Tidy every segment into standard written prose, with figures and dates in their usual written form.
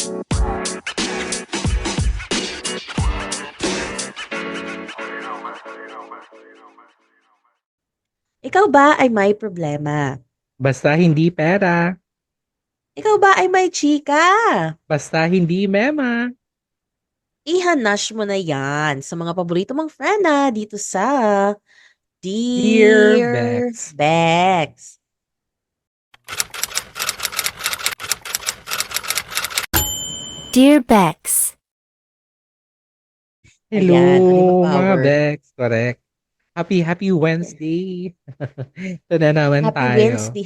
Ikaw ba ay may problema? Basta hindi pera. Ikaw ba ay may chika? Basta hindi mema. Ihanash mo na yan sa mga paborito mong friend na dito sa Dear Dear Bex. Bex. Dear Bex, Hello, Ayan, Anima mga Power. Bex. Correct. Happy Wednesday. Ito na naman Happy tayo. Wednesday.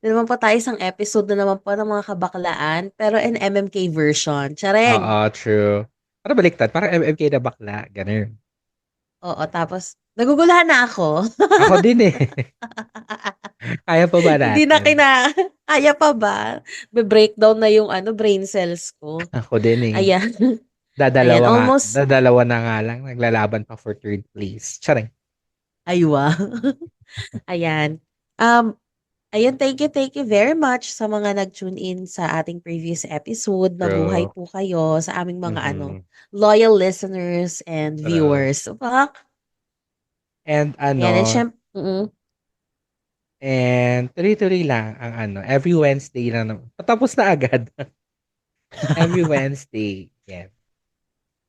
Na naman po tayo isang episode na naman po ng mga kabaklaan, pero in MMK version. Oo, Chareng! true. Para baliktad. Parang MMK na bakla. Ganun. Oo, tapos, nagugulahan na ako. Ako din eh. Kaya pa ba Hindi na natin? kaya pa ba? Be-breakdown na yung brain cells ko. Ako din eh. Ayan. Ayan, Dadalawa nga. almost. Dadalawa na nga lang. Naglalaban pa for third place. Charing. Aywa. Ayan. Um, ayun, thank you very much sa mga nag-tune in sa ating previous episode. Mabuhay True. po kayo sa aming mga Mm-hmm. loyal listeners and True. viewers. So, baka, And ayan, and ano, syempre, and tuloy-tuloy lang ang every Wednesday lang naman. Patapos na agad. Every Wednesday. Yeah.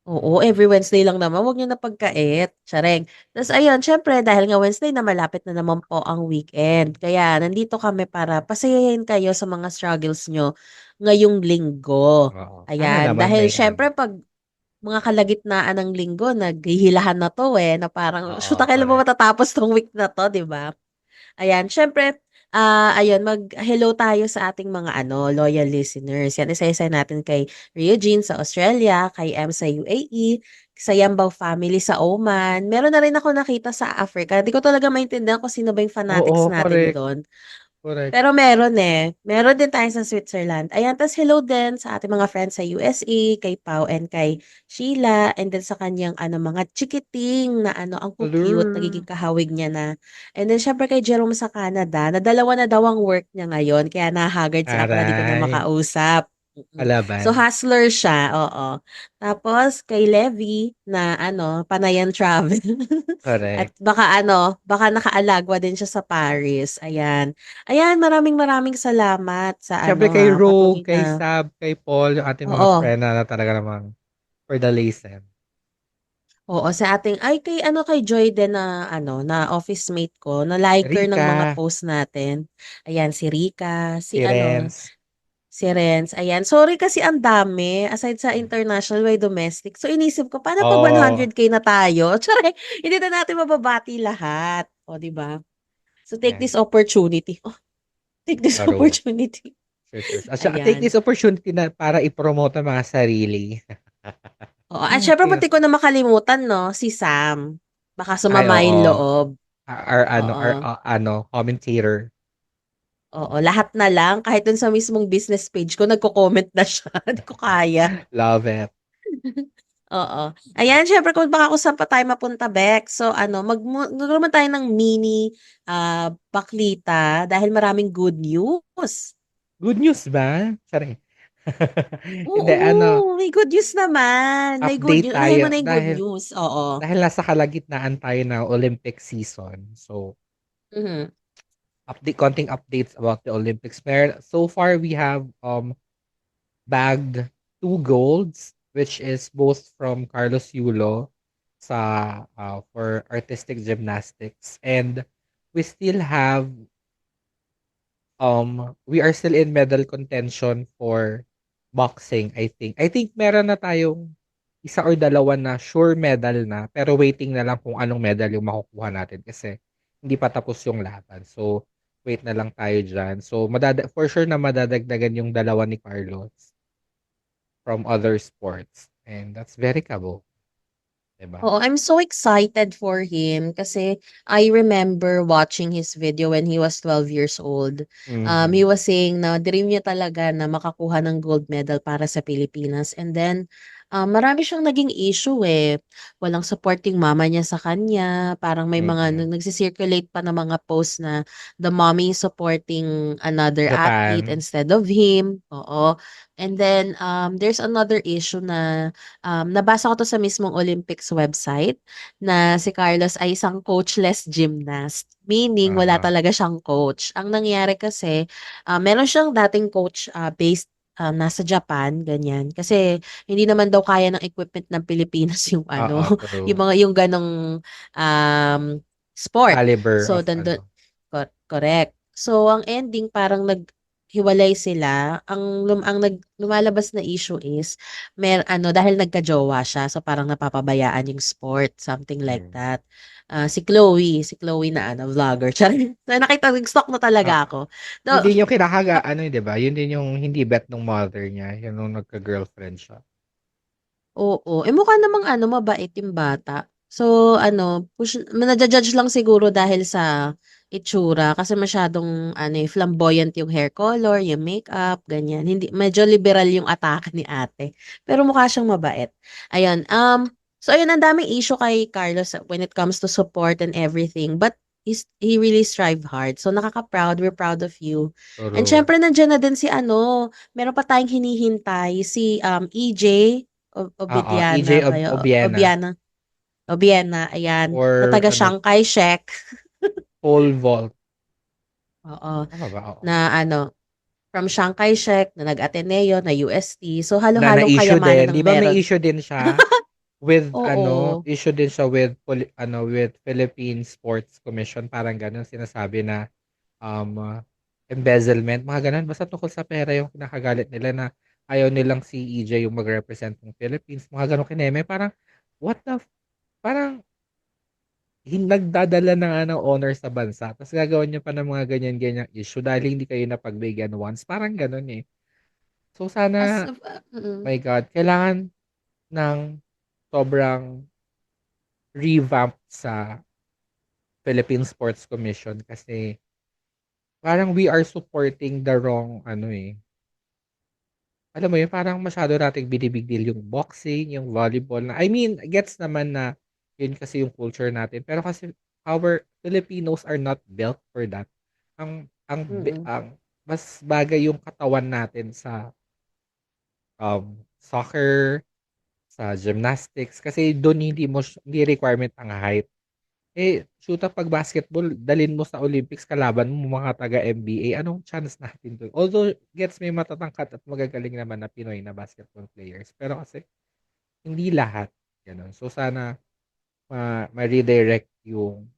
oo, every Wednesday lang naman. Huwag niyo na pagkait. Tsareng. Tapos ayun, syempre, dahil nga Wednesday na malapit na naman po ang weekend. Kaya nandito kami para pasayahin kayo sa mga struggles nyo ngayong linggo. Oo. Sana Ayan. naman Dahil may syempre, pag mga kalagitnaan ng linggo, naghihilahan na to na parang, shoot, Oo, kailan ba correct. matatapos tong week na to, di ba? Ayan, syempre, ayun, mag-hello tayo sa ating mga loyal listeners. Yan, isa-isa natin kay Rio Jean sa Australia, kay M sa UAE, sa Yambao family sa Oman. Meron na rin ako nakita sa Africa. Di ko talaga maintindihan kung sino ba yung fanatics Oo, natin correct. doon. Correct. Pero meron Meron din tayo sa Switzerland. Ayan, tas hello din sa ating mga friends sa USA, kay Pau and kay Sheila, and then sa kanyang mga chikiting na ang cute, nagiging Hello. kahawig niya na. And then syempre kay Jerome sa Canada, na dalawa na daw ang work niya ngayon, kaya nahagard ako na di ko na Aray. makausap. So Palaban. hustler siya, oo. Tapos kay Levi na Panayan Travel. At Correct. baka nakaalagwa din siya sa Paris. Ayan. Ayan, maraming maraming salamat sa Siyempre kay Rogue, patuloy kay na Sab, kay Paul, yung ating mga oo. friend na talaga namang for the listen. Oo, sa ating ay kay Joy din na na office mate ko, na liker ng mga Rika, post natin. Ayan, si Rika, si si Renz. si Renz. Ayan, sorry kasi ang dami. Aside sa international, may domestic. So inisip ko, paano pag Oh, 100K na tayo? Tsare, hindi na natin mababati lahat. O, di ba? So take yan. this opportunity. Oh, take this Laro. opportunity. Sure, sure. Take Ayan. this opportunity na para i-promote ang mga sarili. Oo, at syempre Yes. muntik ko na makalimutan 'no, si Sam. Baka Ay, sumama yung oo. loob. Our Oo, commentator. oo, lahat na lang kahit dun sa mismong business page ko nagko-comment na siya, di ko kaya. Love it. Oo. Ayan, syempre kung baka kung saan pa tayo mapunta, Bex. So magkaroon tayo ng mini, baklita dahil maraming good news. Good news ba? Sorry. Hindi, Oo, may good news naman. May good update news. Unahin mo tayo na yung good dahil news. Oo. nasa kalagitnaan tayo ng Olympic season. So, Mhm. konting updates about the Olympics. So far we have bagged 2 golds, which is both from Carlos Yulo sa for artistic gymnastics, and we still have we are still in medal contention for boxing, I think. I think meron na tayong isa or dalawa na sure medal na, pero waiting na lang kung anong medal yung makukuha natin kasi hindi pa tapos yung laban. So, wait na lang tayo dyan. So, for sure na madadagdagan yung dalawa ni Carlos from other sports. And that's very kabo, diba? Oo, I'm so excited for him kasi I remember watching his video when he was 12 years old. He Mhm. was saying na dream niya talaga na makakuha ng gold medal para sa Pilipinas. And then, marami siyang naging issue eh. Walang support yung mama niya sa kanya. Parang may mga Mm. nagsisirculate pa ng mga posts na the mommy is supporting another athlete Japan. instead of him. Oo. And then, there's another issue na nabasa ko to sa mismong Olympics website na si Carlos ay isang coachless gymnast. Meaning, wala Oo. talaga siyang coach. Ang nangyari kasi, meron siyang dating coach based nasa Japan, ganyan. Kasi hindi naman daw kaya ng equipment ng Pilipinas yung ano, Oo, true. yung ganong um, sport. Caliber So, of ano. correct. So, ang ending parang naghiwalay sila. Lumalabas na issue is dahil nagka-jowa siya, so parang napapabayaan yung sport, something like Mm. that. Si Chloe na vlogger. Charing. So, nakita, nag-stalk na talaga Oo. ako. Yun So, din yung ano, 'di ba? Yun din yung hindi bet ng mother niya, yung nung nagka-girlfriend siya. oo. Mukha namang mabait yung bata. So, nadja-judge lang siguro dahil sa itsura kasi masyadong flamboyant yung hair color, yung makeup, ganyan. Hindi medyo liberal yung atake ni ate. Pero mukha siyang mabait. Ayun, so ayun ang daming issue kay Carlos when it comes to support and everything. But he really strive hard. So nakaka-proud, we're proud of you. And True. syempre nandiyan na din si meron pa tayong hinihintay si EJ Oo, EJ Obidiana ba Obiena Obiena, ayan, na or taga ano, Shanghai Shek. pole vault. Oo, Tama ba? Oo. na from Shanghai Shek na nag-Ateneo, na UST. So, Na halo-halong na-issue kayamanan din. ng 'Di ba may meron. issue din siya with ano, Oo. issue din siya with with Philippine Sports Commission, parang gano'n sinasabi na embezzlement, mga gano'n. Basta tungkol sa pera yung kinakagalit nila na ayaw nilang si EJ yung mag-represent ng Philippines, mga gano'ng kineme. Parang, what the parang nagdadala na nga ng honor sa bansa tapos gagawan niyo pa ng mga ganyan-ganyang issue dahil hindi kayo napagbigyan once, parang gano'n, eh. So, As sana, of, mm. my God, kailangan ng sobrang revamp sa Philippine Sports Commission kasi parang we are supporting the wrong ano, eh, alam mo yun, parang masyado nating binibig deal yung boxing, yung volleyball na I mean, gets naman na yun kasi yung culture natin. Pero kasi our Filipinos are not built for that. Mm. Ang mas bagay yung katawan natin sa soccer, sa gymnastics kasi doon hindi requirement ang height. Eh, shoot up pag basketball, dalin mo sa Olympics, kalaban mo mga taga NBA, anong chance natin doon? Although, gets may matatangkat at magagaling naman na Pinoy na basketball players. Pero kasi, hindi lahat. Ganun. So, sana ma-redirect yung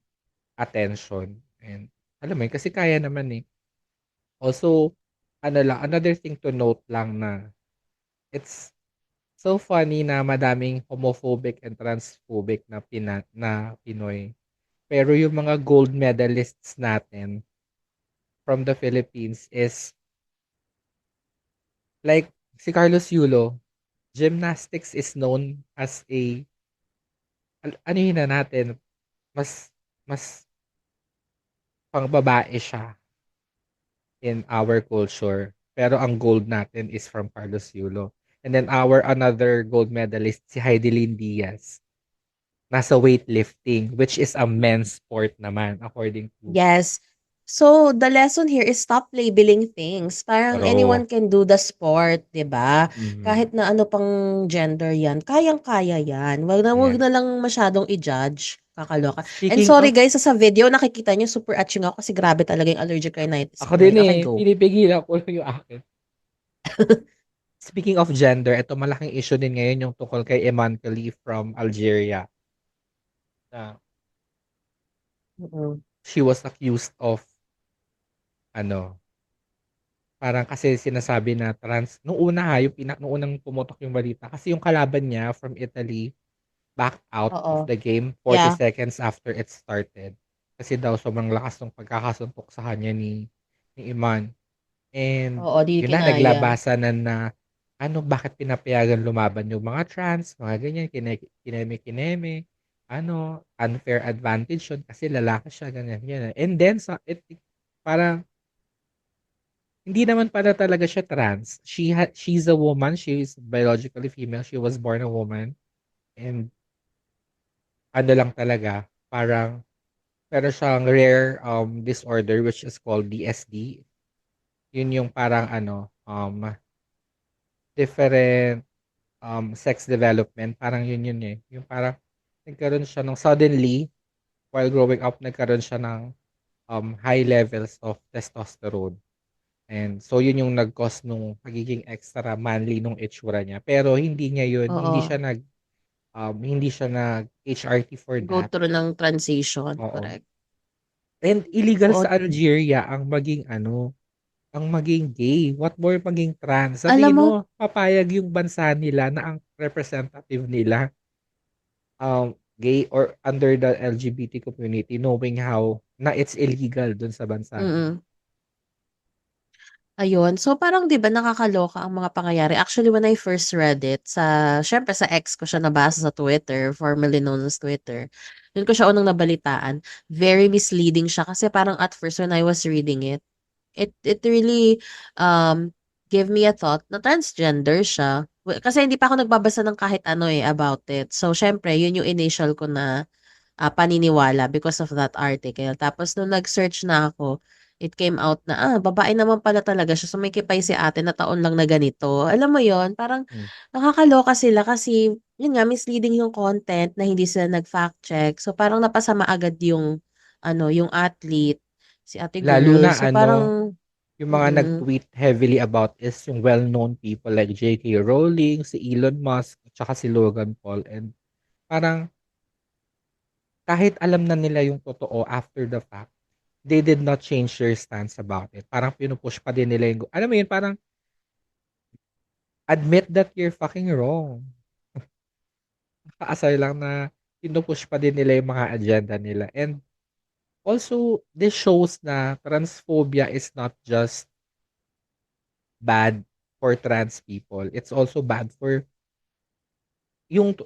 attention. And, alam mo yun, kasi kaya naman eh. Also, ano lang, another thing to note lang na it's so funny na madaming homophobic and transphobic na Pinoy. Pero yung mga gold medalists natin from the Philippines is like si Carlos Yulo, gymnastics is known as ano yun na natin, mas mas pangbabae siya in our culture. Pero ang gold natin is from Carlos Yulo. And then our another gold medalist, si Heidelin Diaz, nasa weightlifting, which is a men's sport naman, according to Yes. So, the lesson here is stop labeling things. Parang Taro. anyone can do the sport, 'di ba? Mhm. Kahit na ano pang gender 'yan, kayang-kaya 'yan. Wag Yes. na lang masyadong i-judge. Kakaloka. And Speaking sorry of, guys, sa video nakikita niyo super atching ako kasi grabe talaga yung allergic rhinitis ako ko din ngayon. Okay, eh, go. pinipigilan ko yung akin. Speaking of gender, ito malaking issue din ngayon yung tungkol kay Iman Khalif from Algeria. Na Mm. she was accused of ano, parang kasi sinasabi na nung una nung unang pumutok yung balita, kasi yung kalaban niya from Italy backed out of Oo. the game 40 Yeah. seconds after it started. Kasi daw sobrang lakas ng pagkakasuntok sa kanya ni Iman. And Oo, di yun na, kinaya. naglabasan na ano, bakit pinapayagan lumaban yung mga trans, mga ganyan, kineme-kineme, ano, unfair advantage yun kasi lalaki siya, ganyan, yan. And then, parang hindi naman pala talaga siya trans. She's a woman, she's biologically female, she was born a woman, and ano lang talaga, parang meron siyang rare disorder which is called DSD. Yun yung parang different sex development, parang yun eh. Yung parang nagkaroon siya ng suddenly while growing up, nagkaroon siya ng high levels of testosterone. And so yun yung nag-cause nung pagiging extra manly nung itsura niya. Pero hindi niya yun, Oo. hindi siya nag HRT for Go that. through ng transition, Oo. correct. And illegal Oo. sa Algeria ang maging gay. What more maging trans? Alam Sabihin mo, mo, papayag yung bansa nila na ang representative nila gay or under the LGBT community, knowing how na it's illegal dun sa bansa nila. mm. Ayun. So, parang 'di ba nakakaloka ang mga pangyayari. Actually, when I first read it siyempre sa ex ko siya nabasa sa Twitter, formerly known as Twitter. Dun ko siya unang nabalitaan. Very misleading siya kasi parang at first when I was reading it, it really gave me a thought na transgender siya. Kasi hindi pa ako nagbabasa ng kahit ano about it. So, syempre, yun yung initial ko na paniniwala because of that article. Tapos nung nag-search na ako, it came out na, babae naman pala talaga siya. Sumikipay si ate na taon lang na ganito. Alam mo yon parang Hmm. nakakaloka sila kasi, yun nga, misleading yung content na hindi sila nag-fact check. So parang napasama agad yung athlete, si ate Lalo girl. na So parang, yung mga mm, nag-tweet heavily about is yung well-known people like J.K. Rowling, si Elon Musk, tsaka si Logan Paul. And parang kahit alam na nila yung totoo after the fact, they did not change their stance about it. Parang pinupush pa din nila yung, alam mo yun, parang admit that you're fucking wrong. Nakaasar lang na pinupush pa din nila yung mga agenda nila. And also, this shows na transphobia is not just bad for trans people. It's also bad for yung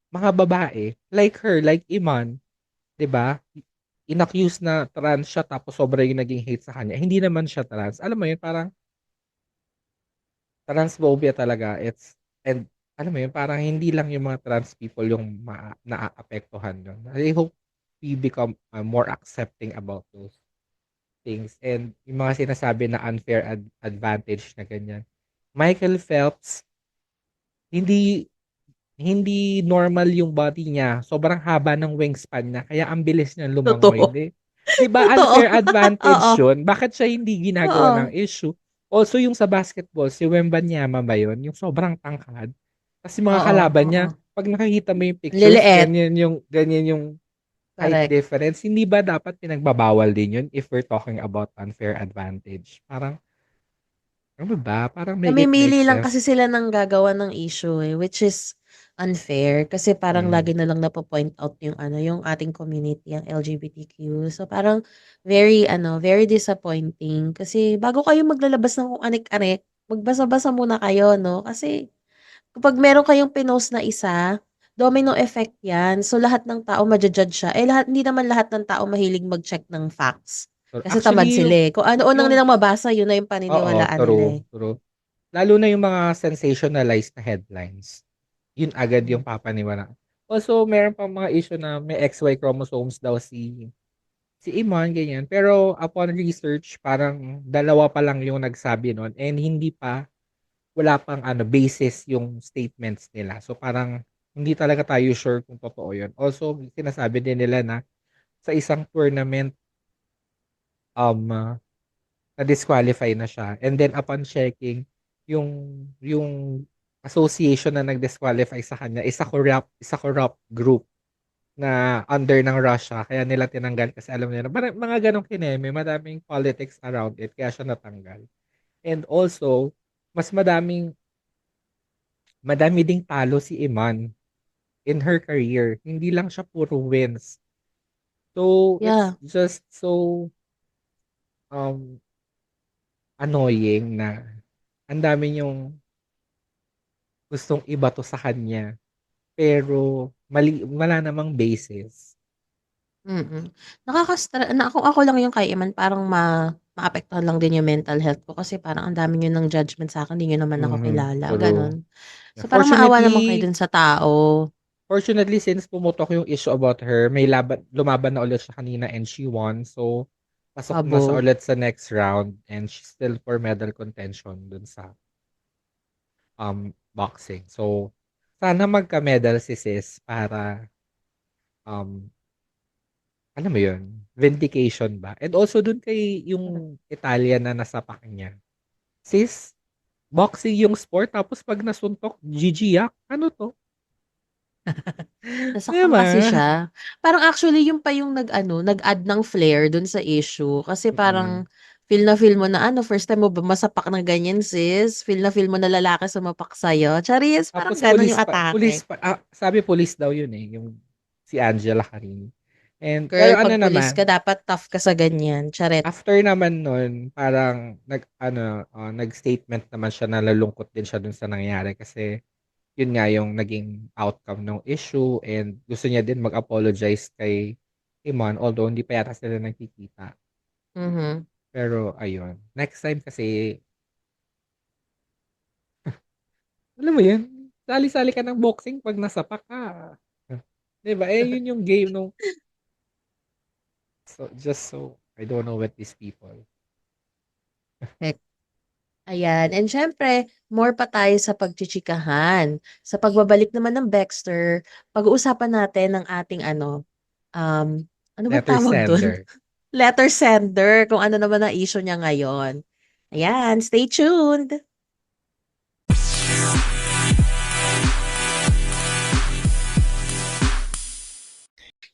mga babae, like her, like Iman, 'di ba? Inaccuse na trans siya tapos sobra yung naging hate sa kanya. Hindi naman siya trans. Alam mo yun, parang transphobia talaga. And alam mo yun, parang hindi lang yung mga trans people yung naaapektuhan yun. I hope we become more accepting about those things. And yung mga sinasabi na unfair advantage na ganyan. Michael Phelps, hindi hindi normal yung body niya. Sobrang haba ng wingspan niya. Kaya ang bilis niya lumangoy. totoo. Di, di ba Totoo. unfair advantage Oo. yun? Bakit siya hindi ginagawa ng Oo. issue? Also, yung sa basketball, si Wembanyama ba yun? Yung sobrang tangkad. Kasi mga Oo. kalaban niya, Oo. pag nakikita mo yung pictures, Liliit. ganyan yung height Correct. difference. Hindi ba dapat pinagbabawal din yun if we're talking about unfair advantage? Parang, ano ba? Parang make it make Namimili lang kasi sense. sila ng gagawa ng issue which is unfair kasi parang Mm. lagi na lang napo-point out yung ating community, ang LGBTQ. So parang very disappointing kasi bago kayo maglalabas ng kung anik-anik, magbasa-basa muna kayo, no? Kasi kapag meron kayong pinost na isa, domino effect 'yan. So lahat ng tao maja-judge siya. Hindi naman lahat ng tao mahilig mag-check ng facts. So, Kasi tamad actually, sila, eh. Kung ano unang yung nilang mabasa, yun na yung oo, paniniwalaan nila, true, eh. true. Lalo na yung mga sensationalized na headlines. Yun agad yung papaniwalaan. Also, meron pa mga issue na may XY chromosomes daw si Iman, ganyan. Pero upon research, parang dalawa pa lang yung nagsabi nun and wala pang basis yung statements nila. So parang hindi talaga tayo sure kung totoo yun. Also, sinasabi din nila na sa isang tournament, um, na-disqualify na siya. And then upon checking, yung yung association na nag-disqualify sa kanya is a corrupt group na under ng Russia. Kaya nila tinanggal kasi alam nila, mga ganong kineme, madaming politics around it, kaya siya natanggal. And also, mas madami ding talo si Iman in her career. Hindi lang siya puro wins. So, it's Yeah. just so um annoying na ang dami yung gustong ibato sa kanya, pero wala namang basis. Mm. Na kung ako lang yung kay Iman parang maapektuhan lang din yung mental health ko kasi parang ang dami niyo ng judgment sa'kin, di niyo naman ako kilala, True. gano'n. Yeah, So, parang maawa naman kayo dun sa tao. fortunately, since pumutok yung issue about her, may lumaban na ulit siya kanina and she won. So, pasok na siya Abo. ulit sa next round and she's still for medal contention dun sa boxing. So, sana magka-medal si sis para um alam mo yun, vindication ba? And also dun kay yung Italian na nasapak niya. Sis, boxing yung sport tapos pag nasuntok, GG yak. Ano to? Di Nasaktan ba? kasi siya. Parang actually yun pa yung nag-ano, nag-add ng flair dun sa issue. Kasi Mm. parang feel na feel mo na ano, first time mo ba masapak na ganyan, sis? Feel na feel mo na lalaki sumapak sa'yo? Charis, parang Tapos gano'n yung atake. sabi police daw yun eh, yung si Angela Carin. And, Girl, pero ano pag pulis ka, naman, dapat tough ka sa ganyan. Charet. after naman nun, parang nag-statement naman siya na nalulungkot din siya dun sa nangyari kasi yun nga yung naging outcome ng issue and gusto niya din mag-apologize kay Iman although hindi pa yata sila nagkikita. Mhm. Pero ayun, next time kasi, alam mo yun, sali-sali ka ng boxing pag nasapak ka. 'Di ba? Eh, yun yung game nung so I don't know what these people. Heck. Ayan. And syempre, more pa tayo sa pagchichikahan. Sa pagbabalik naman ng Baxter, pag-uusapan natin ang ating ano ba Letter tawag dun? sender. Letter sender, kung ano naman ang issue niya ngayon. Ayan, stay tuned!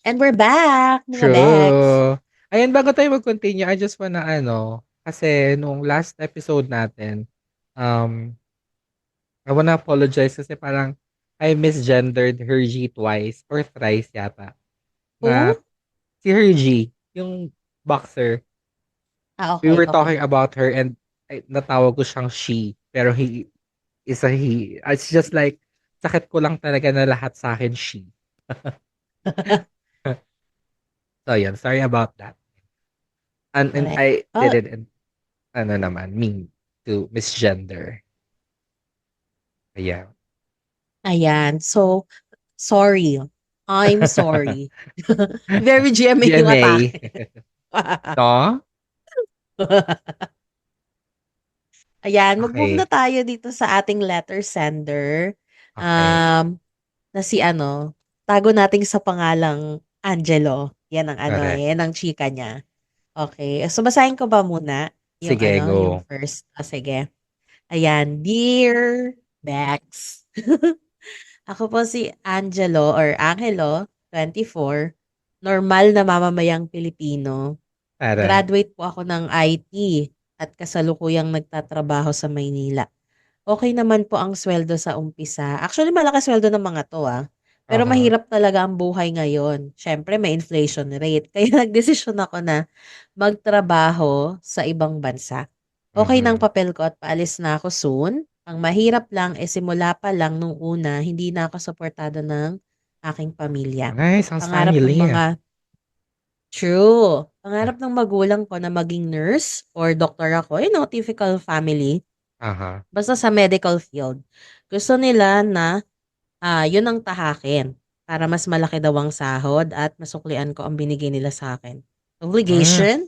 And we're back, mga Bex! True. Ayan, bago tayo mag-continue, I just wanna kasi nung last episode natin, um, I wanna apologize kasi parang I misgendered Hergy twice or thrice yata. Na Oh? si Hergy, yung boxer, Ah, we okay, were okay. talking about her and natawag ko siyang she, pero he is a he. It's just like, sakit ko lang talaga na lahat sa akin she. So, yun. Sorry about that. And Correct. I Oh, didn't, mean to misgender. Ayan. ayan. So, sorry. I'm sorry. Very GMA yung GMA. atake. No? Ayan, mag-move na Okay. tayo dito sa ating letter sender. Okay. Na si tago natin sa pangalang Angelo. Yan ang Correct. yan ang chika niya. Okay. So, basahin ko ba muna yung Sige, yung go. first? Sige. Ayan. Dear Bex. Ako po si Angelo or Angelo, 24, normal na mamamayang Pilipino. Correct. Graduate po ako ng IT at kasalukuyang nagtatrabaho sa Maynila. Okay naman po ang sweldo sa umpisa. Actually, malaki sweldo ng mga 'to, pero Uh-huh. mahirap talaga ang buhay ngayon. Siyempre may inflation rate. Kaya nagdesisyon ako na magtrabaho sa ibang bansa. Okay ng Mm-hmm. papel ko at paalis na ako soon. Ang mahirap lang, simula pa lang nung una, hindi na ako suportado ng aking pamilya. Nice. Sounds Pangarap ng family. mga True. Pangarap ng magulang ko na maging nurse or doktor ako, typical family. Uh-huh. Basta sa medical field. Gusto nila na, yun ang tahakin para mas malaki daw ang sahod at masuklian ko ang binigay nila sa akin. Mm. Obligation?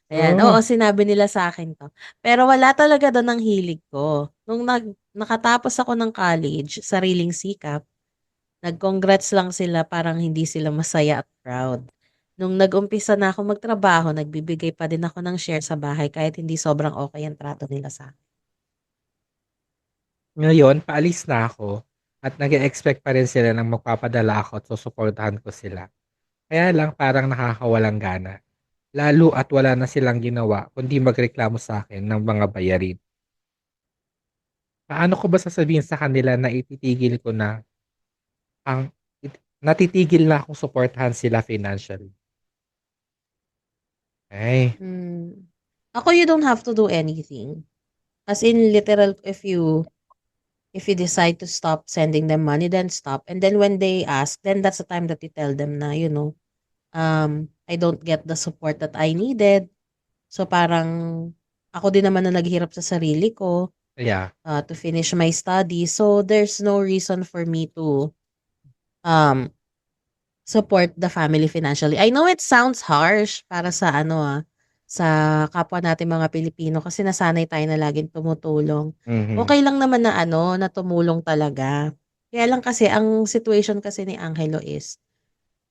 Ayan, oo, True. sinabi nila sa akin 'to. Pero wala talaga dun ang hilig ko. Nung nakatapos ako ng college, sariling sikap, nag-congrats lang sila, parang hindi sila masaya at proud. Nung nag-umpisa na ako magtrabaho, nagbibigay pa din ako ng share sa bahay kahit hindi sobrang okay ang trato nila sa'kin. Ngayon, paalis na ako at nag-e-expect pa rin sila ng magpapadala ako at susuportahan ko sila. Kaya lang parang nakakawalang gana. Lalo at wala na silang ginawa kundi magreklamo sa akin ng mga bayarin. Paano ko ba sasabihin sa kanila na ititigil ko na natitigil na akong suportahan sila financially? Ay, Hmm. Ako, you don't have to do anything. As in literal, if you decide to stop sending them money, then stop. And then when they ask, then that's the time that you tell them na, I don't get the support that I needed. So parang ako din naman na naghirap sa sarili ko Yeah. to finish my studies. So there's no reason for me to um support the family financially. I know it sounds harsh para sa sa kapwa natin mga Pilipino kasi nasanay tayo na laging tumutulong. Mhm. Okay lang naman na na tumulong talaga. Kaya lang kasi ang situation kasi ni Angelo is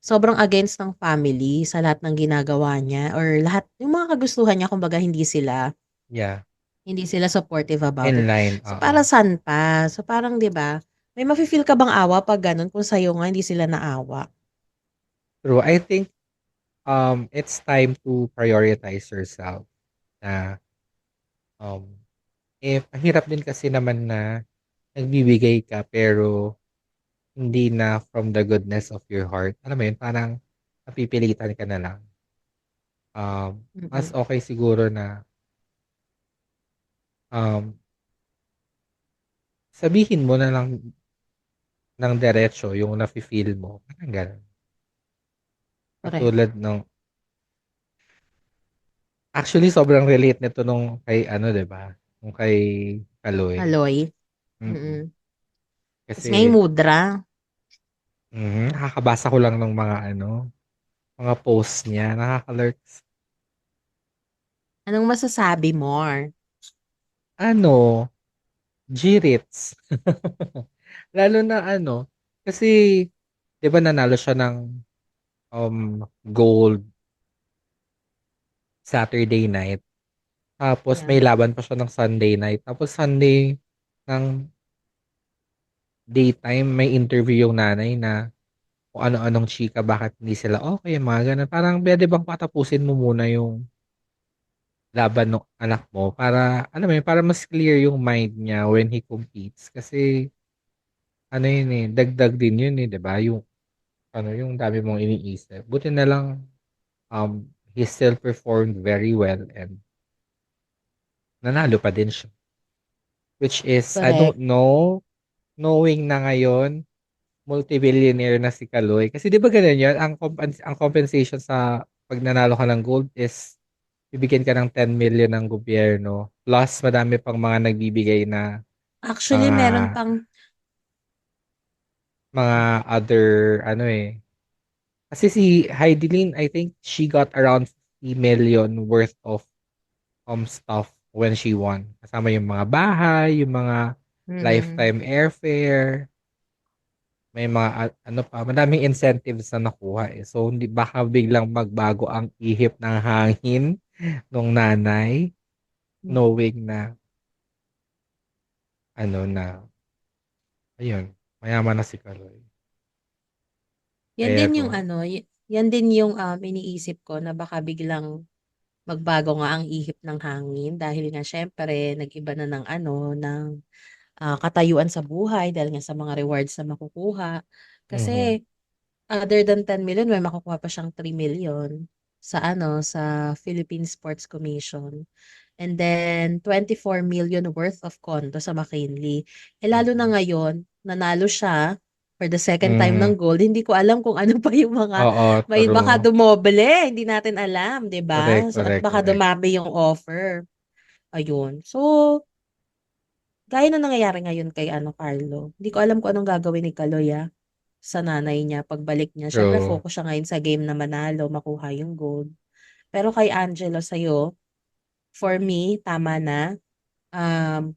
sobrang against ng family sa lahat ng ginagawa niya or lahat yung mga kagustuhan niya kumbaga Yeah. hindi sila supportive about it. In line, So para oo. saan pa? So parang 'di ba? May mafe-feel ka bang awa pag gano'n kung sa'yo nga hindi sila naawa? True. I think, it's time to prioritize yourself na, um, if ang hirap din kasi naman na nagbibigay ka pero hindi na from the goodness of your heart. Alam mo yun, parang napipilitan ka na lang. Mas Mm, okay siguro na, um, sabihin mo na lang ng diretso yung nafi-feel mo, parang gano'n. correct. Katulad nung actually sobrang relate nito nung kay ano, 'di ba, nung kay Kaloy. Aloy, Mm. mm. Ta's nga yung Kasi mudra, nakakabasa ko lang ng mga ano, mga post niya, nakaka-lurks. anong masasabi more? Ano, Jirits. Lalo na ano, kasi 'di ba nanalo siya ng, gold Saturday night, tapos Yeah, may laban pa siya ng Sunday night, tapos Sunday ng daytime may interview yung nanay na kung ano-anong chika, bakit hindi sila okey, mga gano'n. Parang puwede bang patapusin mo muna yung laban nung anak mo para alam mo yun, para mas clear yung mind niya when he competes. Kasi ano yun, eh, dagdag din yun, eh, 'di ba, yung ano, yung dami mong iniisip. Buti na lang, he still performed very well and nanalo pa din siya. Which is, I correct. don't know, knowing na ngayon multi-billionaire na si Kaloy. Kasi 'di ba gano'n yun, ang compensation sa 'pag nanalo ka ng gold is bibigyan ka ng 10 million ng gobyerno plus madami pang mga nagbibigay na Actually, mga meron pang mga other ano, eh. Kasi si Heidelin, I think she got around 50 million worth of, stuff when she won. Kasama yung mga bahay, yung mga mm, lifetime airfare, may mga ano pa, madaming incentives na nakuha, eh. So, hindi baka biglang magbago ang ihip ng hangin nung nanay knowing na ano na, ayun, mayaman na si Kaloy. yan din yung Pero yan din yung, iniisip ko na baka biglang magbago nga ang ihip ng hangin dahil nga siyempre nag-iba na ng katayuan sa buhay dahil nga sa mga rewards na makukuha. mhm, Kasi other than 10 million may makukuha pa siyang 3 million sa sa Philippine Sports Commission. And then 24 million worth of condo sa McKinley. Eh lalo na mm. ngayon, nanalo siya for the second time ng Mhm, gold. Hindi ko alam kung ano pa yung oo, may baka true. dumoble, hindi natin alam, 'di ba? Correct, So at correct, baka correct. dumami yung offer. Ayun. So, gaya ng nangyayari ngayon kay Carlo. Hindi ko alam kung anong gagawin ni Kaloy sa nanay niya pagbalik niya. Siyempre True. focus siya ngayon sa game na manalo, makuha yung gold. Pero kay Angelo sa'yo, for me, tama na. Um,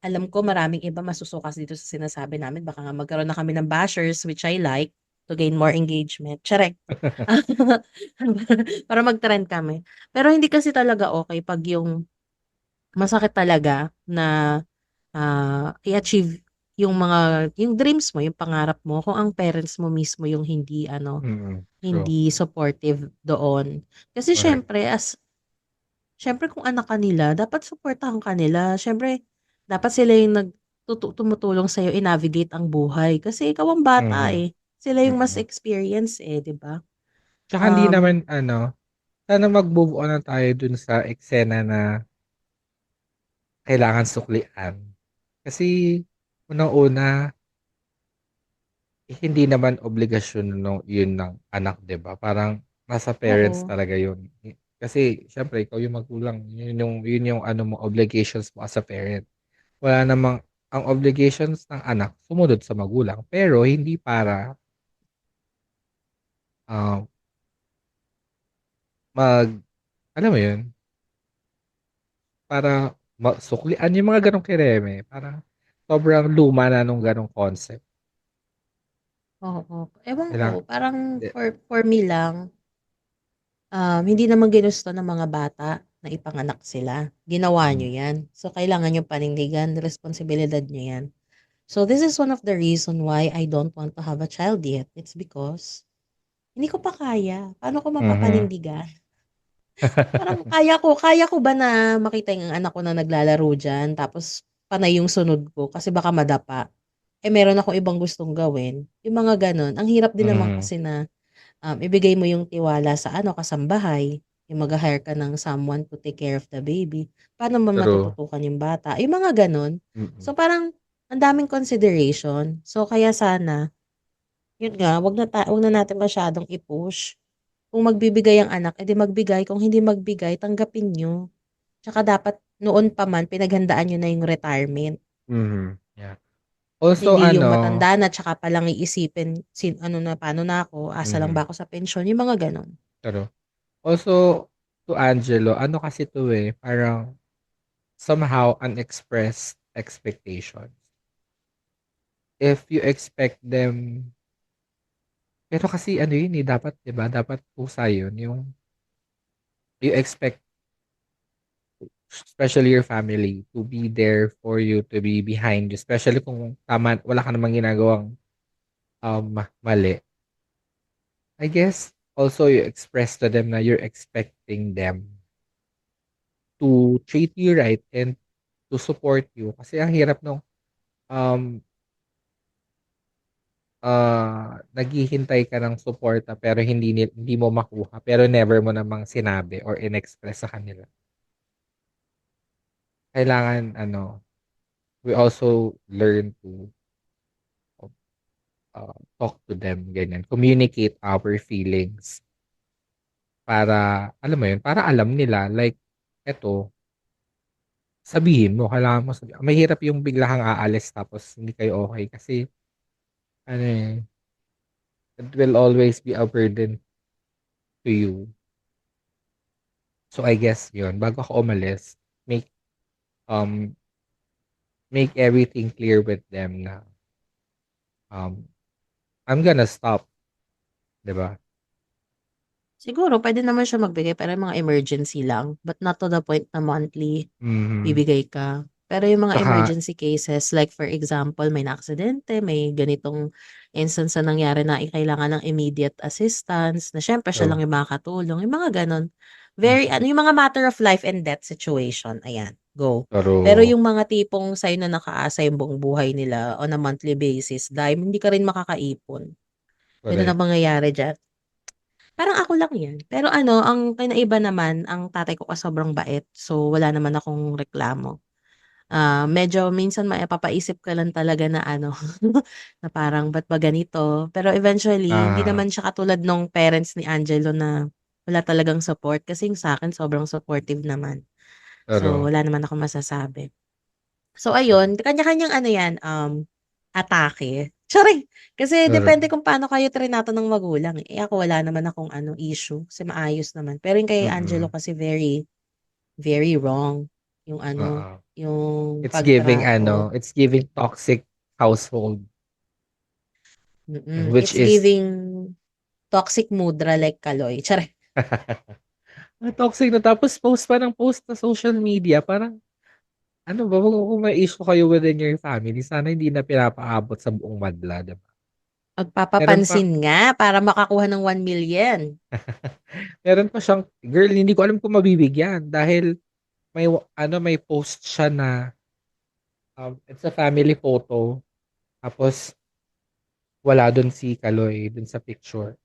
Alam ko maraming iba masusukas dito sa sinasabi namin. Baka nga magkaroon na kami ng bashers, which I like, to gain more engagement. Charek. Para mag-trend kami. Pero hindi kasi talaga okay pag yung masakit talaga na i-achieve yung dreams mo, yung pangarap mo, kung ang parents mo mismo yung True, hindi supportive doon. Kasi correct. syempre kung anak ka nila, dapat suportahan ka nila. Syempre, dapat sila yung tumutulong sa'yo i-navigate ang buhay. Kasi ikaw ang bata Mhm, eh. Sila yung mas mm. experience eh, di ba? Tsaka hindi Um, naman ano, sana mag-move on na tayo dun sa eksena na kailangan suklian. Kasi unang-una, hindi naman obligasyon yun ng anak, 'di ba? Parang nasa parents oo. talaga yun. Kasi syempre ikaw yung magulang, yun yung ano mo, obligations mo as a parent. Wala namang ang obligations ng anak sumunod sa magulang, pero hindi para um, mag alam mo yun, para suklian yung mga ganong kireme, parang sobrang luma na nung ganong concept. Oo. Ewan ko, Kailang, parang de, for me lang, hindi naman ginusto ng mga bata na ipanganak sila. Ginawa mm, nyo yan. So, kailangan nyo panindigan, responsibilidad nyo yan. So, this is one of the reason why I don't want to have a child yet. It's because, hindi ko pa kaya. Paano ko mhm, mapapanindigan? Parang kaya ko ba na makita yung anak ko na naglalaro diyan tapos panay yung sunod ko kasi baka madapa. Eh, meron akong ibang gustong gawin, yung mga gano'n. Ang hirap din naman mhm, kasi na, ibigay mo yung tiwala sa ano, kasambahay, yung magha-hire ka ng someone to take care of the baby. Paano mo true. matututukan yung bata, yung mga gano'n. Mm, So, parang ang daming consideration. So, kaya sana, yun nga, 'wag na natin masyadong i-push. Kung magbibigay ang anak, edi magbigay, kung hindi magbigay tanggapin niyo. Tsaka dapat noon pa man pinaghandaan niyo na yung retirement. yeah. Also Hindi yung ano, matanda na tsaka pa lang iisipin ano na, paano na ako, asa lang ba mhm, ako sa pensyon, yung mga gano'n. true. Also, to Angelo, ano kasi to parang somehow unexpressed expectations. If you expect them, pero kasi ano yun dapat, di ba? Dapat pusa yun. Yung you expect, especially your family, to be there for you, to be behind you. Especially kung tama, wala ka namang ginagawang mali. I guess also you express to them na you're expecting them to treat you right and to support you. Kasi ang hirap nung um, naghihintay ka ng suporta pero hindi mo makuha pero never mo namang sinabi or inexpress sa kanila. Kailangan ano, we also learn to talk to them, ganyan. Communicate our feelings para, alam mo yun, para alam nila, like, eto, sabihin mo, kailangan mo sabihin. Mahirap yung bigla kang aalis tapos hindi kayo okay kasi, ano it will always be a burden to you. So, I guess yun, bago ako umalis, make, um, make everything clear with them na, um, I'm gonna stop, di ba? Siguro puwede naman siya magbigay pero yung mga emergency lang, but not to the point na monthly Mhm. bibigay ka. Pero yung mga Tsaka, emergency cases like for example may naaksidente, may ganitong instance na nangyari na kailangan ng immediate assistance na siyempre siya lang true. yung makakatulong, yung mga gano'n. Very Mhm. ano, yung mga matter of life and death situation, ayan, go. Pero True. yung mga tipong sa'yo na nakaasa yung buong buhay nila on a monthly basis dahil hindi ka rin makakaipon, gano'n Correct. ang mangyayari diyan. Parang ako lang 'yan. Pero ano, ang kinaiba naman, ang tatay ko kasi sobrang bait. So, wala naman akong reklamo. Medyo minsan mapapaisip ka lang talaga na ano, na parang ba't ba ganito? Pero eventually, hindi Ah, naman siya katulad nung parents ni Angelo na wala talagang support. Kasi yung sa'kin sobrang supportive naman. So, true. wala naman akong masasabi. So Mhm. ayun, kanya-kanyang ano 'yan, atake. Charing! Kasi depende True. kung paano kayo trinato ng magulang, eh. Eh, ako wala naman akong ano, issue kasi maayos naman. Pero yung kay Angelo Mm. kasi very, very wrong yung ano, Oo. yung pagtrato. It's giving toxic household, which It's is giving toxic mudra like Kaloy, charing. ang toxic na tapos post pa ng post sa social media. Parang, ano ba, kung may issue kayo within your family, sana hindi na pinapaabot sa buong madla, diba? Meron pa, Magpapapansin nga para makakuha ng 1,000,000. meron pa siyang, girl, hindi ko alam kung mabibigyan dahil may post siya na, it's a family photo, tapos wala dun si Kaloy, dun sa picture.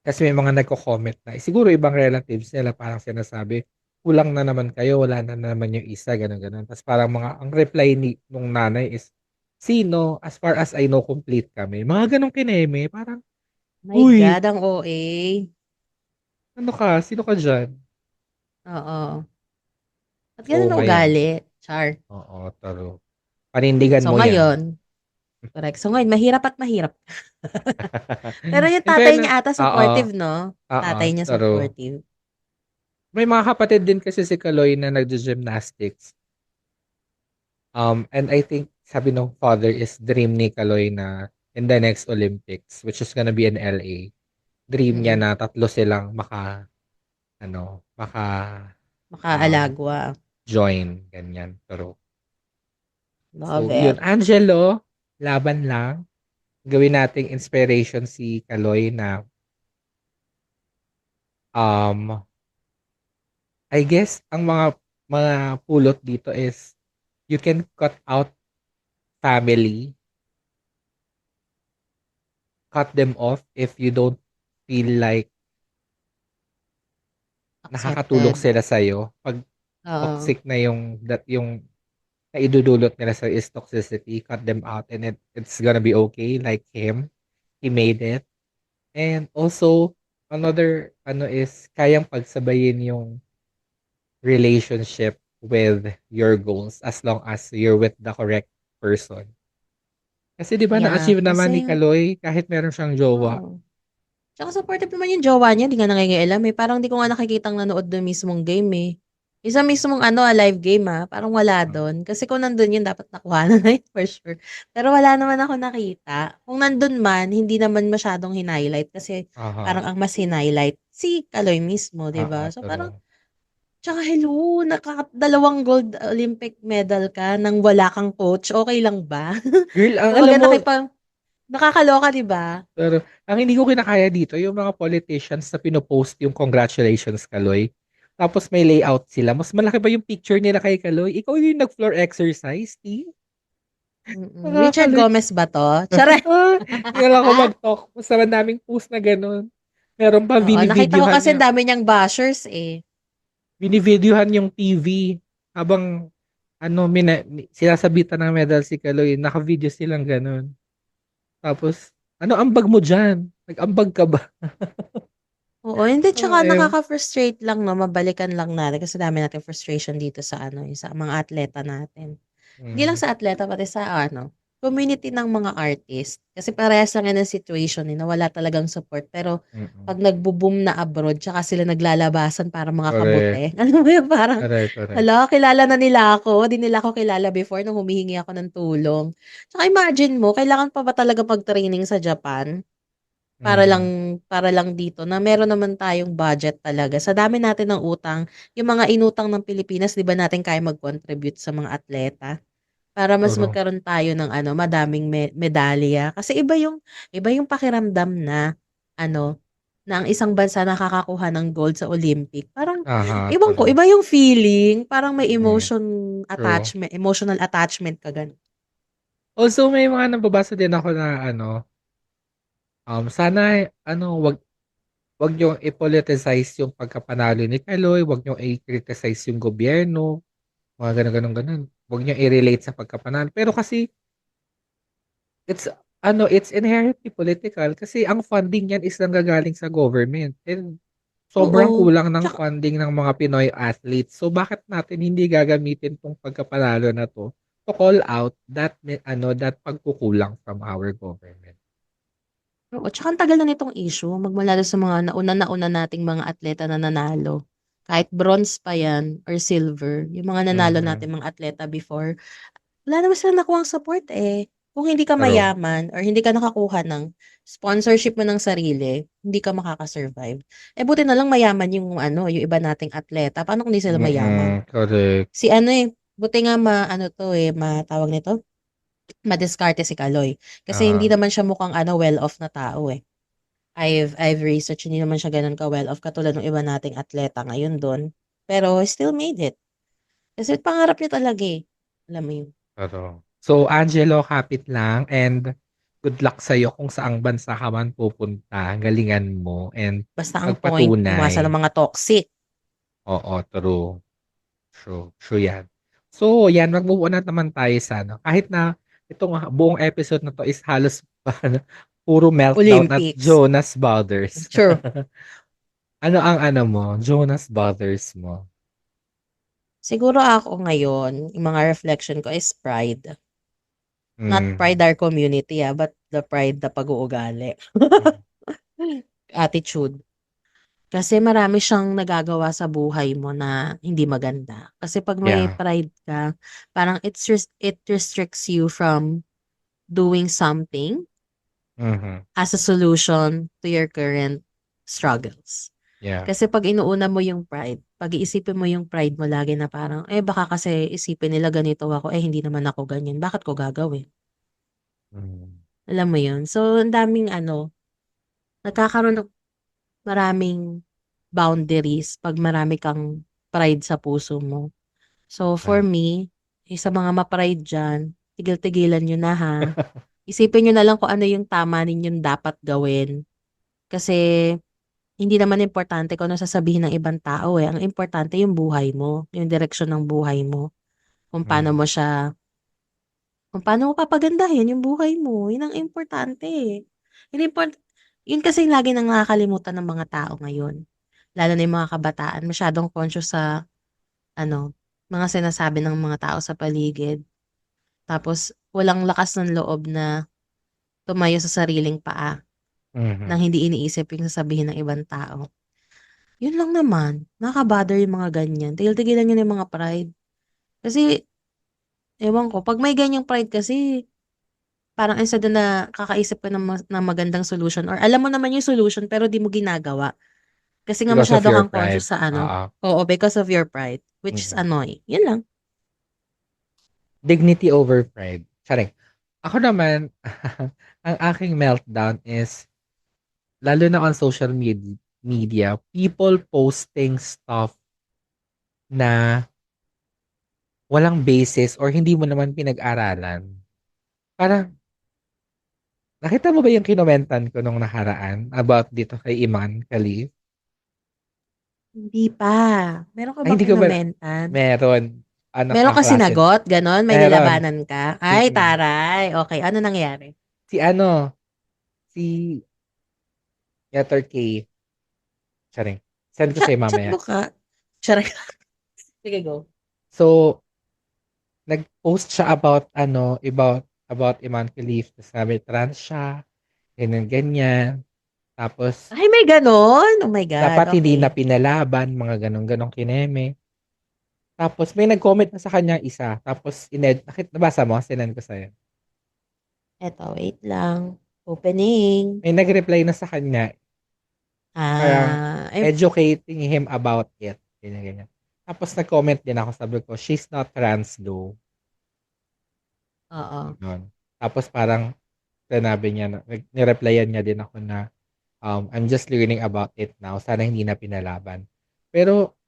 Kasi may mga nagko-comment na, siguro ibang relatives nila parang sinasabi, kulang na naman kayo, wala na naman yung isa, gano'n, gano'n. Tapos parang ang reply nung nanay is, sino? As far as I know, complete kami. Mga ganong kineme, parang, My uy, God, ang OA. Ano ka? Sino ka dyan? Oo. At So, ganun ang ngayon. ugali. Char. Oo, taro. Panindigan So mo yan. ngayon, correct. So ngayon, mahirap at mahirap. Pero yung In tatay fairness, niya ata oo, supportive, no? oo, Tatay niya taro. supportive. May mga kapatid din kasi si Kaloy na nagjo-gymnastics. And I think sabi ng father is dream ni Kaloy na in the next Olympics, which is gonna be in LA. Dream niya Mm. na tatlo silang maka um, Makaalagwa. join, ganyan. Pero, Love so, yun. it. Angelo, laban lang. Gawin nating inspiration si Kaloy na um, I guess ang mga pulot dito is you can cut out family, cut them off if you don't feel like nakakatulong Accepted. sila sa'yo. Pag Oo. toxic na yung naidudulot nila sa is toxicity, cut them out and it's gonna be okay like him. He made it. And also, another is kayang pagsabayin yung relationship with your goals as long as you're with the correct person. Kasi 'di ba Yeah. na-achieve naman ni Kasi, Kaloy kahit meron siyang jowa. oo. Tsaka supportive naman yung jowa niya, di nga nangingialam eh. Parang di ko nga nakikitang nanood ng mismong game eh. Isa mismong live game parang wala Ah, doon. Kasi kung nandun yun, dapat nakuha na na yun for sure. Pero wala naman ako nakita. Kung nandun man, hindi naman masyadong hinighlight kasi aha. parang ang mas hinighlight si Kaloy mismo, di ba? So parang, True. tsaka hello, dalawang gold Olympic medal ka nang wala kang coach, okay lang ba? Girl, ang alam Kumbaga mo, nakakaloka, di ba? pero ang hindi ko kinakaya dito, yung mga politicians na pinopost yung congratulations, Kaloy. Tapos may layout sila. Mas malaki pa yung picture nila kay Kaloy. Ikaw yung nag-floor exercise, T. Richard Nakakaloy. Gomez ba 'to? Charet! Hindi na lang ako mag-talk. Basta daming post na ganun. Meron pa, Oo, nakita ko binivideohan kasi niya. ang dami niyang bashers, eh. Binivideohan yung TV. Habang, sinasabitan ng medal si Kaloy. Naka-video silang ganun. Tapos, ano ambag mo dyan? Nag-ambag ka ba? Oo, hindi tsaka Ayun. nakaka-frustrate lang 'no, mabalikan lang natin kasi dami nating frustration dito sa sa mga atleta natin. Hindi lang Mm, sa atleta pati sa community ng mga artist. Kasi parehas lang yan ang situation, na wala talagang support pero mm. 'pag nagbo-boom na abroad tsaka sila naglalabasan para mga Correct. kabute. Alam mo yun, parang, Correct, correct. hala, kilala na nila ako, 'di nila ako kilala before nung humihingi ako ng tulong. Tsaka imagine mo, kailangan pa ba talaga mag-training sa Japan? Mhm. Para lang dito na meron naman tayong budget talaga. Sa dami natin ng utang, yung mga inutang ng Pilipinas, 'di ba natin kaya mag-contribute sa mga atleta? Para mas True. magkaroon tayo ng madaming medalya. Kasi iba yung pakiramdam na ano, na ang isang bansa nakakakuha ng gold sa Olympic. Parang Aha, ewan ko, true. iba yung feeling, parang may Mm, true. emotional attachment ka gano'n. Also, may mga nababasa din ako na sana wag niyong i-politicize yung pagkapanalo ni Kaloy, wag niyong i-criticize yung gobyerno, mga gano'n, gano'n, gano'n. Wag niyong i-relate sa pagkapanalo. Pero kasi it's it's inherently political kasi ang funding niyan is nanggagaling sa government. And sobrang Oo. kulang ng Tsaka funding ng mga Pinoy athletes. So bakit natin hindi gagamitin tong pagkapanalo na to to call out that pagkukulang from our government. Oo, tsaka ang tagal na nitong issue magmula dun sa mga nauna nating mga atleta na nanalo. Kahit bronze pa yan or silver, yung mga nanalo Mhm. nating mga atleta before, wala naman silang nakuhang support eh. Kung hindi ka True. mayaman or hindi ka nakakuha ng sponsorship mo ng sarili, hindi ka makaka-survive. Eh buti na lang mayaman yung yung iba nating atleta. Paano kung hindi sila mayaman? Correct. Si buti nga matawag nito, madiskarte si Kaloy. Kasi hindi Ah, naman siya mukhang well-off na tao eh. I've researched, hindi naman siya gano'n ka-well-off katulad ng iba nating atleta ngayon do'n. Pero he still made it. Kasi pangarap niya talaga eh. Alam mo yun. true. So Angelo, kapit lang and good luck sa'yo kung saang bansa ka man pupunta. Galingan mo and Basta ang point, iwasan ng magpatunay. mga toxic. Oo, true. True, true yan. So, yan, mag-move on na naman tayo sa kahit na itong buong episode na to is halos puro meltdown at Olympics. Jonas Brothers. Sure. Ano ang ano mo, Jonas Brothers mo? Siguro ako ngayon, yung mga reflection ko is pride. Not pride Mm. our community, but the pride na pag-uugali. Mm. Attitude. Kasi marami siyang nagagawa sa buhay mo na hindi maganda. Kasi pag may Yeah. pride ka, parang it restricts you from doing something Mhm. as a solution to your current struggles. Yeah. Kasi pag inuuna mo yung pride, pag-iisipin mo yung pride mo lagi na parang, baka kasi isipin nila ganito ako, hindi naman ako ganyan. Bakit ko gagawin? Mm. Alam mo yun? So, ang daming nagkakaroon ng maraming boundaries pag marami kang pride sa puso mo. So, for Right. me, sa mga ma-pride dyan, tigil-tigilan nyo na ha. Isipin nyo na lang kung ano yung tama ninyong dapat gawin. Kasi, hindi naman importante kung ano sasabihin ng ibang tao eh. Ang importante yung buhay mo, yung direksyon ng buhay mo. Kung paano Mm. mo siya, kung paano mo papagandahin yung buhay mo. Yun ang importante eh. Yun kasi yung lagi nang nakakalimutan ng mga tao ngayon. Lalo na yung mga kabataan, masyadong conscious sa, mga sinasabi ng mga tao sa paligid. Tapos, walang lakas ng loob na tumayo sa sariling paa nang Mhm. hindi iniisip yung sasabihin ng ibang tao. Yun lang naman. Nakaka-bother yung mga ganyan. Tigil-tigilan nyo na yung mga pride. Kasi, ewan ko, pag may ganyang pride kasi, parang instead na kakaisip ka ng magandang solution or alam mo naman yung solution pero di mo ginagawa. Kasi nga Because of masyado your kang pride. conscious sa Oo. Oo, because of your pride, which is Mhm. annoying. Yun lang. Dignity over pride. Charing. Ako naman, ang aking meltdown is, lalo na on social media, people posting stuff na walang basis or hindi mo naman pinag-aralan. Parang, nakita mo ba yung kinomentan ko nung nakaraan about dito kay Iman Khalif? Hindi pa. Meron ka Ay, bang hindi ko ba, kinomentan? meron, Meron ka kaklase, sinagot? Ganon? May meron, nilabanan ka? Ay, mm. taray. Okay, ano nangyari? Si ano, si Letter K, charing. Send ko sa'yo Chat mamaya. mo ka? Charot. Sige, go. So, nag-post siya about about Iman Khalif. Tapos sabi, trans siya, ganyan, ganyan. Tapos, Ay, may ganon? Oh my God, dapat hindi na okay. pinalaban, mga ganong-ganong kineme. Tapos, may nag-comment na sa kanya isa. Tapos, nabasa mo? Sinend ko sa'yo. Eto, wait lang. Opening. May nag-reply na sa kanya, parang Ay, educating him about it. Ganyan, ganyan. Tapos, nag-comment din ako. Sabi ko, she's not trans though. oo. Yun. Tapos, parang, sinabi niya, nireplyan niya din ako na, I'm just learning about it now. Sana hindi na pinalaban. Pero,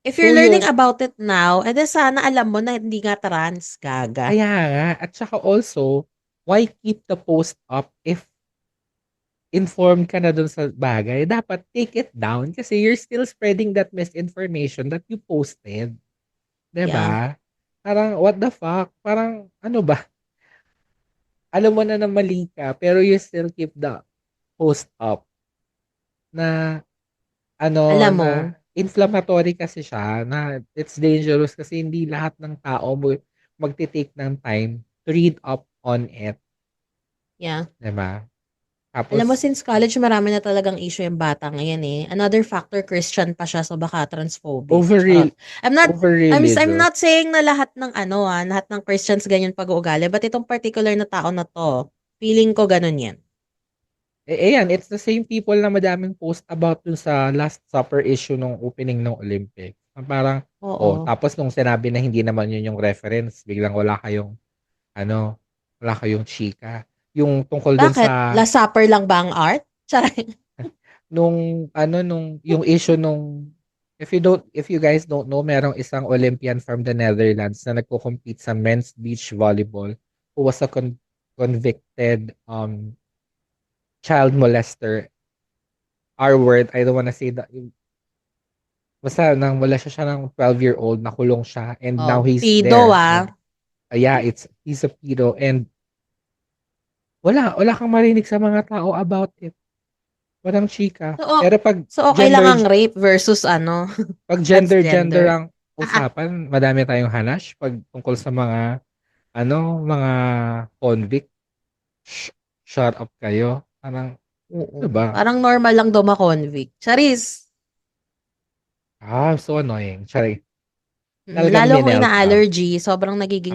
If so you're learning yun, about it now, edi sana alam mo na hindi nga trans, gaga. kaya nga. At saka also, why keep the post up if informed ka na dun sa bagay? Dapat take it down kasi you're still spreading that misinformation that you posted. Yeah. 'Diba? Parang, what the fuck? Parang, ano ba? Alam mo na na mali ka, pero you still keep the post up na Alam mo, na inflammatory kasi siya, na it's dangerous kasi hindi lahat ng tao mo magte-take ng time to read up on it, yeah. 'di ba? Alam mo, Tapos since college, marami na talagang issue yung bata ngayon eh. Another factor, Christian pa siya, so baka transphobic. over Charot. I'm religious. not saying na lahat ng lahat ng Christians ganyan pag-uugali, but itong particular na tao na to, feeling ko ganun yan. Ayan, it's the same people na madaming post about dun sa Last Supper issue nung opening ng Olympics. Parang, oh, Oo. tapos nung sinabi na hindi naman yun yung reference, biglang ano, wala kayong chika. Yung tungkol dun Bakit? sa Last Supper lang ba ang art? Charot. yung issue nung, if you guys don't know, merong isang Olympian from the Netherlands na nagko-compete sa men's beach volleyball who was a convicted child molester. R word, I don't wanna say that. Basta nang wala siya ng 12-year-old, nakulong siya, and now Oh, he's pido there. ah. And yeah, he's a pedo, and wala kang marinig sa mga tao about it. Walang chika. So, o- Pero pag so okay lang ang rape versus pag gender transgender. ang Ah, usapan, madami tayong hanash pag tungkol sa mga mga convict. Sh- Shut up kayo. Parang, ano oo. ba? Parang normal lang daw ma-convict. Charis! So annoying. Sorry. Talagang Lalo akong mineltdown. ina-allergy,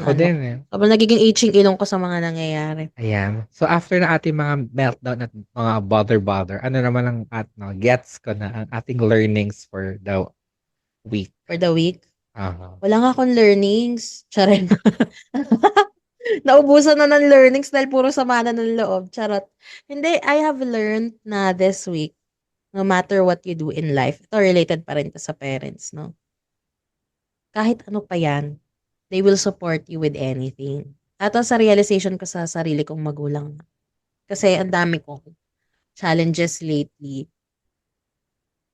Ako din eh. sobrang nagiging itching ilong ko sa mga nangyayari. Ayan. So after na ating mga meltdown at mga bother, ano naman ang gets ko na ang ating learnings for the week. For the week. Aha. Wala nga akong learnings. Charot. Naubusan na ng learnings dahil puro sama na ng loob. Charot. Hindi, I have learned na this week, no matter what you do in life, ito related pa rin to sa parents, no? Kahit ano pa yan, they will support you with anything. At sa realization ko sa sarili kong magulang. Kasi ang dami kong challenges lately.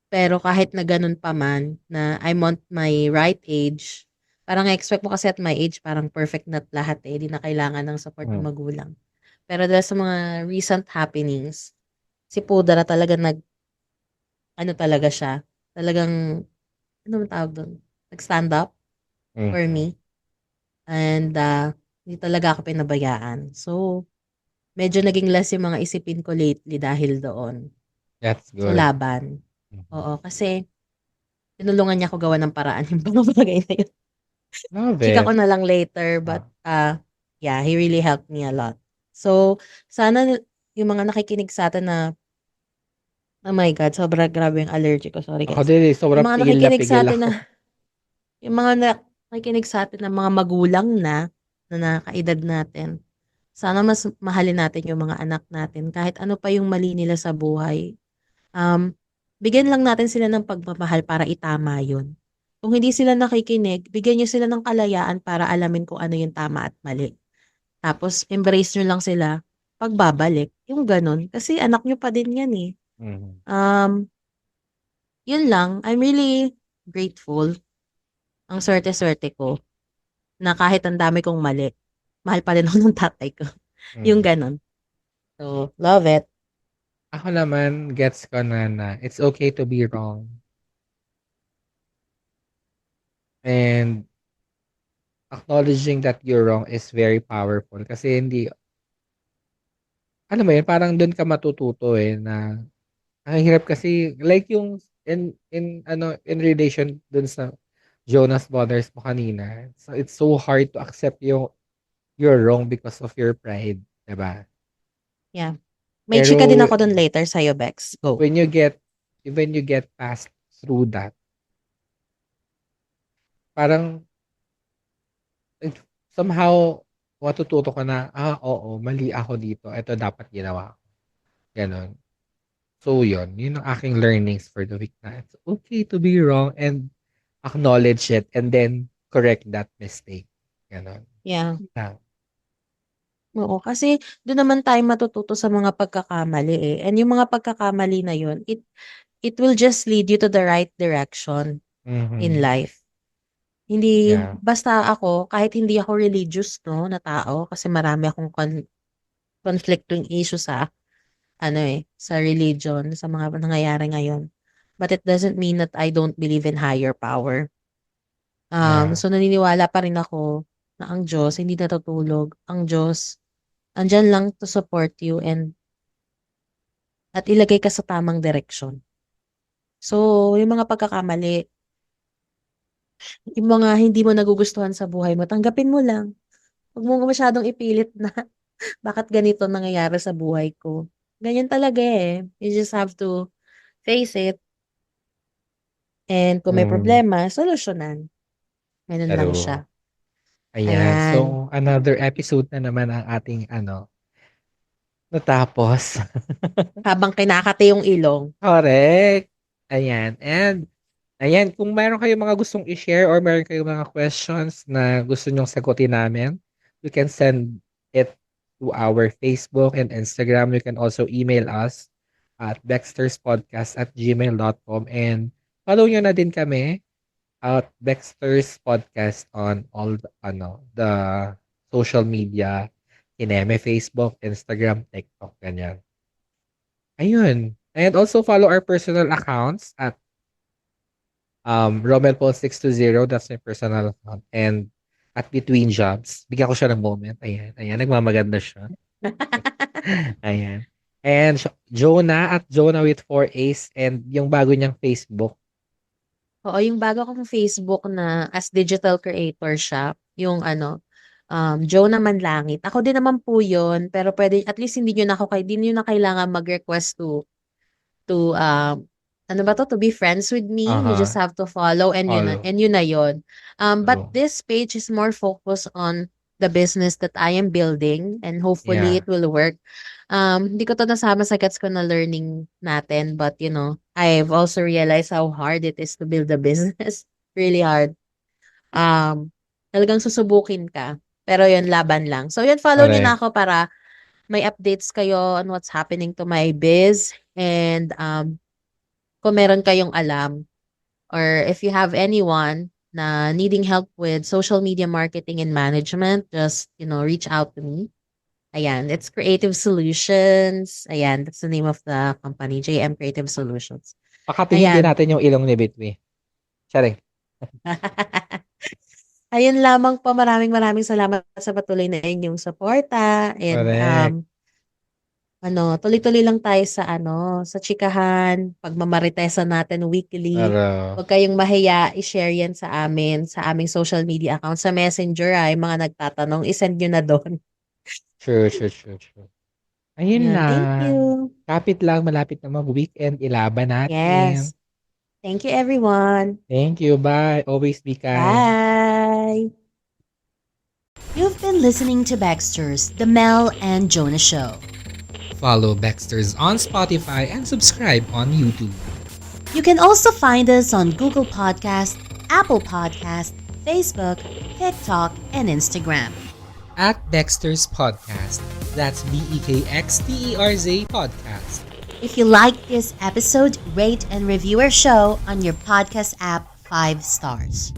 Pero kahit na ganun pa man, na I'm on my right age, parang expect mo kasi at my age, parang perfect na lahat eh. Di na kailangan ng support ng Mm. magulang. Pero dahil sa mga recent happenings, si Pudara talaga ano talaga siya, talagang, ano ang tawag doon? Nag-stand up for Mhm. me. And, hindi talaga ako pinabayaan. So, medyo naging less yung mga isipin ko lately dahil doon. That's So, good. laban. Mhm. Oo, kasi tinulungan niya ako gawa ng paraan yung mga bagay na yun. Love Chika ko it. na lang later, but, Ah. yeah, he really helped me a lot. So, sana yung mga nakikinig sa atin na, oh my God, sobra grabe yung allergy ko. Sorry, Ako guys. din eh, Yung sobrang mga pigil na nakikinig sa pigil atin ako. na, yung mga nakikinig sa atin na mga magulang na nakaedad natin, sana mas mahalin natin yung mga anak natin kahit ano pa yung mali nila sa buhay. Um, Bigyan lang natin sila ng pagmamahal para itama yun. Kung hindi sila nakikinig, bigyan niyo sila ng kalayaan para alamin kung ano yung tama at mali. Tapos, embrace nyo lang sila pagbabalik. Yung ganun. Kasi anak nyo pa din yan eh. Mhm. Um, Yun lang. I'm really grateful. Ang swerte-swerte ko na kahit ang dami kong mali, mahal pa rin ako ng tatay ko. Yung Mhm. ganun. So, love it. Ako naman, gets ko na it's okay to be wrong. And acknowledging that you're wrong is very powerful. Kasi hindi, alam mo yun, parang doon ka matututo eh na ang hirap kasi like yung in relation dun sa Jonas Brothers mo kanina. So it's so hard to accept yung you're wrong because of your pride, 'di ba? Yeah. May chika din Pero ako dun later sa'yo, Bex. Go. when you get when you get past through that, parang eh, somehow matututo ka na, oo, mali ako dito. Ito dapat ginawa ko. Ganon. So, yun ang aking learnings for the week na it's okay to be wrong and acknowledge it and then correct that mistake. Ganon. Yeah. Lang. Oo, kasi doon naman tayo matututo sa mga pagkakamali eh. And yung mga pagkakamali na yun, it will just lead you to the right direction in Mhm. life. Hindi, Yeah. basta ako, kahit hindi ako religious, no, na tao, kasi marami akong conflicting issue sa, sa religion, sa mga nangyayari ngayon. But it doesn't mean that I don't believe in higher power. Yeah. So naniniwala pa rin ako na ang Diyos hindi natutulog. Ang Diyos, andyan lang to support you at ilagay ka sa tamang direksyon. So, yung mga pagkakamali, yung mga hindi mo nagugustuhan sa buhay mo, tanggapin mo lang. Huwag mo masyadong ipilit na bakit ganito nangyayari sa buhay ko. Ganyan talaga eh. You just have to face it. And kung may Mhm. problema, solusyonan. Ganun lang True. siya. Ayan. Ayan. So, another episode na naman ang ating natapos. Habang kinakati yung ilong. Correct. Ayan. And, ayan, kung mayroon kayong mga gustong i-share or mayroon kayong mga questions na gusto nyong sagutin namin, you can send it to our Facebook and Instagram. You can also email us at bexterspodcast@gmail.com and follow nyo na din kami at Bexter's Podcast on all the social media, Kineme, Facebook, Instagram, TikTok, ganyan. Ayun. And also follow our personal accounts at RomelPaul620, that's my personal account. And at Between Jobs, bigyan ko siya ng moment. Ayan, ayan, nagmamaganda siya. Ayan. And Jonah at Jonah with 4 A's and yung bago niyang Facebook. Oo, yung bago kong Facebook na as digital creator siya, yung ano, Jonah Manlangit. Ako din naman po yun, pero pwede, at least hindi nyo na kailangan mag-request to ano ba to be friends with me. You just Aha, have to follow follow. and yun na yun. But True. this page is more focused on the business that I am building and hopefully Yeah, it will work. Hindi ko to nasama sa gets ko na learning natin, but I've also realized how hard it is to build a business. Really hard. Talagang susubukin ka. Pero yun, laban lang. So yun, follow niyo na correct. ako para may updates kayo on what's happening to my biz. And kung meron kayong alam or if you have anyone na needing help with social media marketing and management, just, reach out to me. Ayan, it's Creative Solutions. Ayan, that's the name of the company, JM Creative Solutions. Pakatingin din Ayan. natin yung ilong ni Bitwi. Charing. Ayun lamang po, maraming maraming salamat sa patuloy na inyong suporta and Correct. tuloy-tuloy lang tayo sa chikahan, pagmamaritesa natin weekly. Pero, Huwag kayong mahiya, i-share yan sa amin, sa aming social media account, sa Messenger yung mga nagtatanong, isend nyo na doon. true, true, true, true. Ayun Ayan, thank lang. you. Kapit lang, malapit na mag-weekend. Ilaban natin. Yes. Thank you, everyone. Thank you. Bye. Always be kind. Bye. You've been listening to Baxter's The Mel and Jonah Show. Follow Baxter's on Spotify and subscribe on YouTube. You can also find us on Google Podcast, Apple Podcast, Facebook, TikTok, and Instagram. At Baxter's Podcast. That's BEKXTERZ Podcast. If you like this episode, rate and review our show on your podcast app 5 stars.